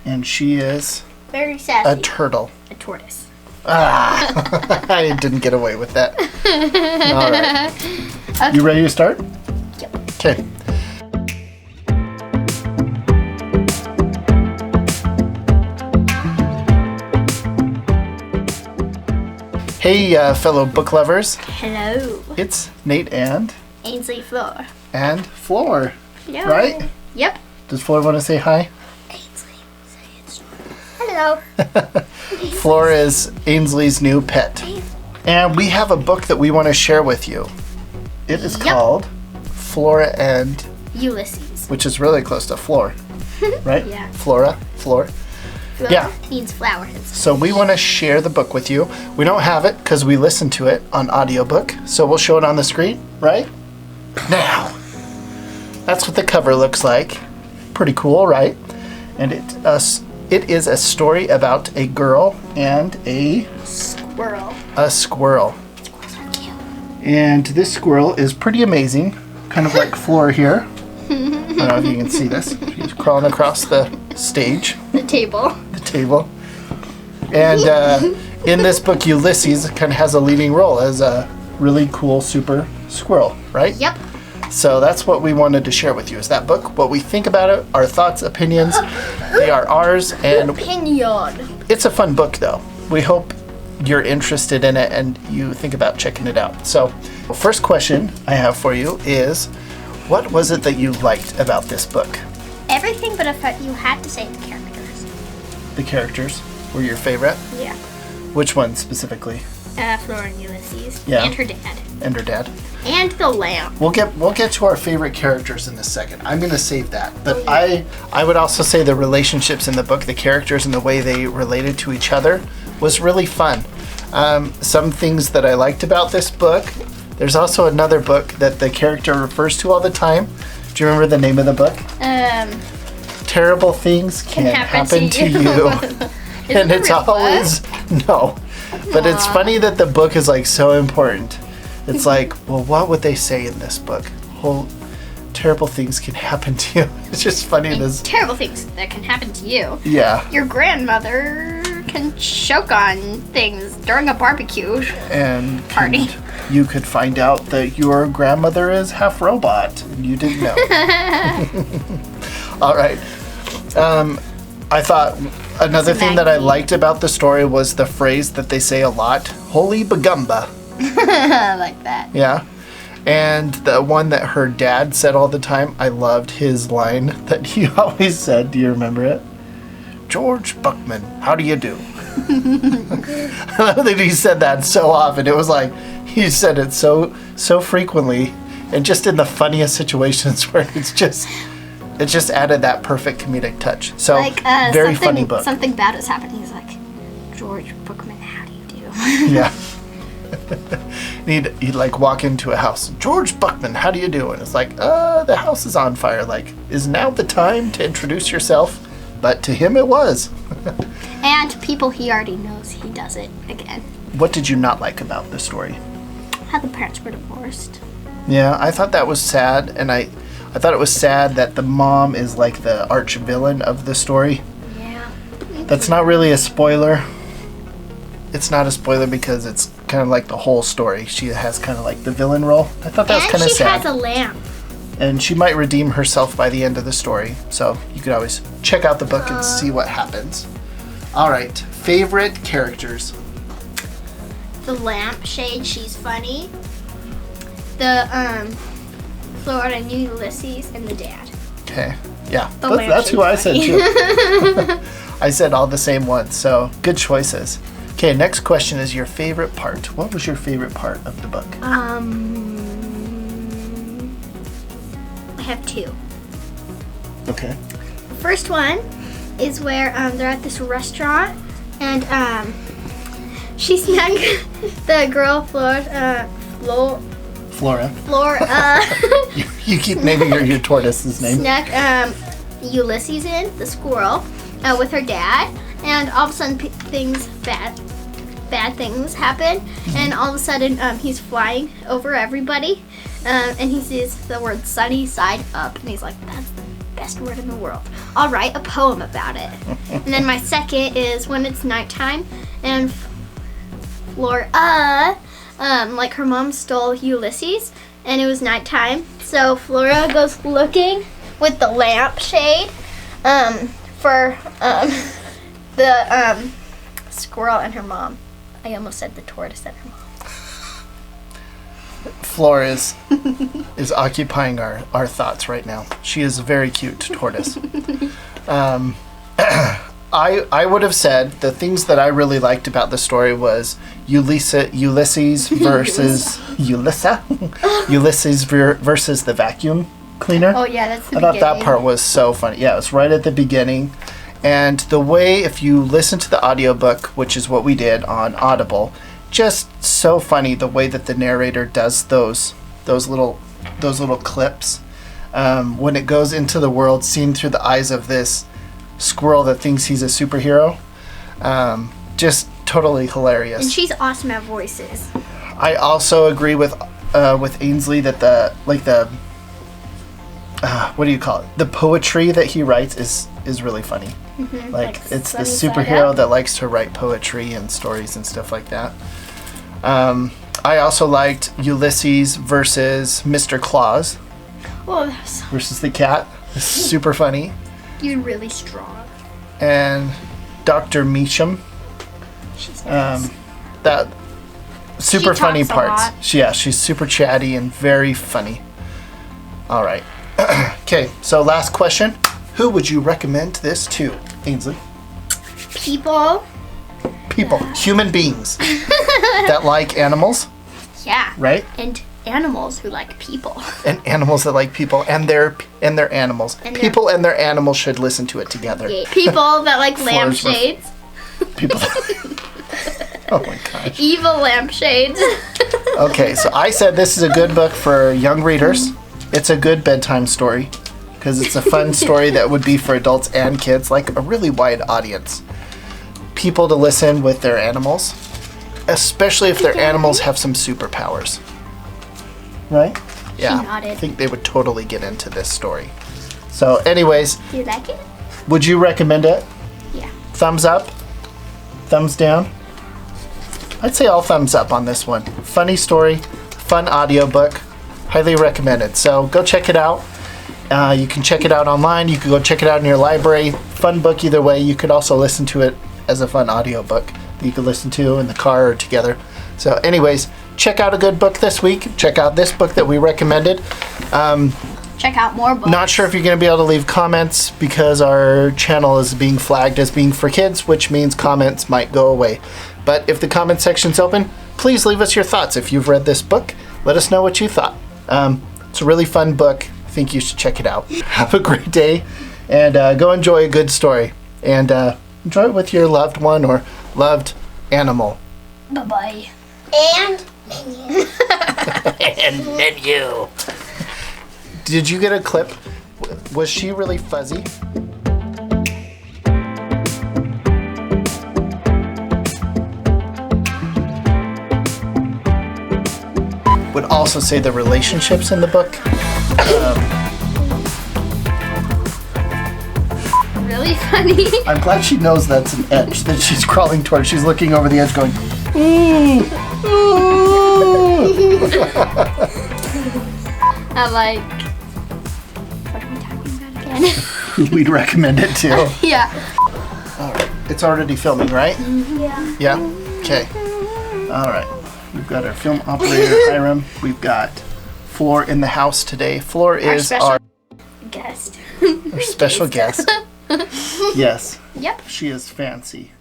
And she is very sassy. a turtle. A tortoise. Ah, I didn't get away with that. All right. Okay. You ready to start? Yep. Okay. Hey, fellow book lovers. Hello. It's Nate and Ainsley Flora. And Flora. Hello. Right? Yep. Does Flora want to say hi? Ainsley, say it. Hello. Flora is Ainsley's new pet. And we have a book that we want to share with you. It is called Flora and Ulysses. Which is really close to floor, right? Yeah. Floor. Flora Yeah. means flowers. So we want to share the book with you. We don't have it because we listened to it on audiobook. So we'll show it on the screen, right? Now. That's what the cover looks like. Pretty cool, right? And it is a story about a girl and a squirrel. Squirrel. Squirrels are cute. And this squirrel is pretty amazing. Kind of like Flora here. I don't know if you can see this. She's crawling across the stage. The table. The table. And in this book, Ulysses kind of has a leading role as a really cool super squirrel, right? Yep. So that's what we wanted to share with you, is that book, what we think about it, our thoughts, opinions. They are ours, and Opinion. it's a fun book, though. We hope you're interested in it and you think about checking it out. So, first question I have for you is, what was it that you liked about this book? Everything, but if you had to say the characters. The characters were your favorite? Yeah. Which one specifically? Flora and Ulysses. Yeah. And her dad. And her dad? And the lamb. We'll get to our favorite characters in a second. I'm going to save that. But I would also say the relationships in the book, the characters and the way they related to each other was really fun. Some things that I liked about this book, there's also another book that the character refers to all the time. Do you remember the name of the book? Terrible Things Can Happen to You. And it's always, no. But it's funny that the book is like so important. It's like, well, what would they say in this book? Whole terrible things can happen to you. It's just funny. This terrible things that can happen to you. Yeah. Your grandmother can choke on things during a barbecue and party. You could find out that your grandmother is half robot and you didn't know. All right. I thought another thing that I liked about the story was the phrase that they say a lot, holy bagumba. I like that. Yeah. And the one that her dad said all the time, I loved his line that he always said. Do you remember it? George Buckman, how do you do? I love that he said that so often. It was like he said it so frequently and just in the funniest situations where it just added that perfect comedic touch. So like, very funny book. Something bad is happening. He's like, George Buckman, how do you do? Yeah. He'd like walk into a house. George Buckman, how do you do? And it's like, the house is on fire. Like, is now the time to introduce yourself? But to him it was. And people he already knows, he does it again. What did you not like about the story? How the parents were divorced. Yeah, I thought that was sad, and I thought it was sad that the mom is like the arch villain of the story. Yeah. That's not really a spoiler. It's not a spoiler because it's kind of like the whole story. She has kind of like the villain role. I thought that was kind of sad. And she has a lamb. And she might redeem herself by the end of the story. So you could always check out the book and see what happens. All right, favorite characters. The lampshade, she's funny. The Flora and Ulysses, and the dad. Okay, yeah, The that's who I said lampshade's too. I said all the same ones, so good choices. Okay, next question is your favorite part. What was your favorite part of the book? I have two. Okay. The first one is where they're at this restaurant and she snuck the girl Flora. You keep naming your tortoise's name. Snuck Ulysses in, the squirrel, with her dad, and all of a sudden bad things happen, and all of a sudden he's flying over everybody, and he sees the word sunny side up, and he's like, best word in the world. I'll write a poem about it. And then my second is when it's nighttime and Flora, like her mom stole Ulysses and it was nighttime. So Flora goes looking with the lampshade for the squirrel and her mom. I almost said the tortoise and her mom. Flora is occupying our thoughts right now. She is a very cute tortoise. I would have said the things that I really liked about the story was Ulysses versus Ulysses versus the vacuum cleaner. Oh yeah, that's the I thought that part was so funny. Yeah, it was right at the beginning. And the way, if you listen to the audiobook, which is what we did on Audible, just so funny the way that the narrator does those little clips when it goes into the world seen through the eyes of this squirrel that thinks he's a superhero. Just totally hilarious. And she's awesome at voices. I also agree with Ainsley that what do you call it? The poetry that he writes is really funny. Mm-hmm. Like it's the superhero that likes to write poetry and stories and stuff like that. I also liked Ulysses versus Mr. Claus. Oh, versus the cat. It's super funny. He's really strong. And Dr. Meacham. She's nice. That super funny talks a parts. She's super chatty and very funny. All right. Okay, so last question. Who would you recommend this to, Ainsley? People, human beings that like animals. Yeah. Right? And animals who like people. And animals that like people and their animals. People and their animals should listen to it together. Yeah. People that like lampshades. People that, oh my gosh. Evil lampshades. Okay, so I said this is a good book for young readers. It's a good bedtime story because it's a fun story that would be for adults and kids, like a really wide audience. People to listen with their animals, especially if their animals have some superpowers. Right? Yeah. I think they would totally get into this story. So anyways. Do you like it? Would you recommend it? Yeah. Thumbs up? Thumbs down? I'd say all thumbs up on this one. Funny story, fun audiobook. Highly recommended. So go check it out. You can check it out online. You can go check it out in your library. Fun book either way. You could also listen to it as a fun audiobook that you could listen to in the car or together. So anyways, check out a good book this week. Check out this book that we recommended. Check out more books. Not sure if you're going to be able to leave comments because our channel is being flagged as being for kids, which means comments might go away. But if the comment section's open, please leave us your thoughts. If you've read this book, let us know what you thought. It's a really fun book. I think you should check it out. Have a great day and go enjoy a good story. And enjoy it with your loved one or loved animal. Bye-bye. And menu. And menu. Did you get a clip? Was she really fuzzy? Would also say the relationships in the book. Really funny. I'm glad she knows that's an edge that she's crawling towards. She's looking over the edge going, ooh, ooh. I'm like, what are we talking about again? We'd recommend it too. Yeah. All right. It's already filming, right? Yeah. Yeah? Okay. All right. We've got our film operator, Hiram. We've got Floor in the house today. Floor is our guest. special guest. Yes. Yep. She is fancy.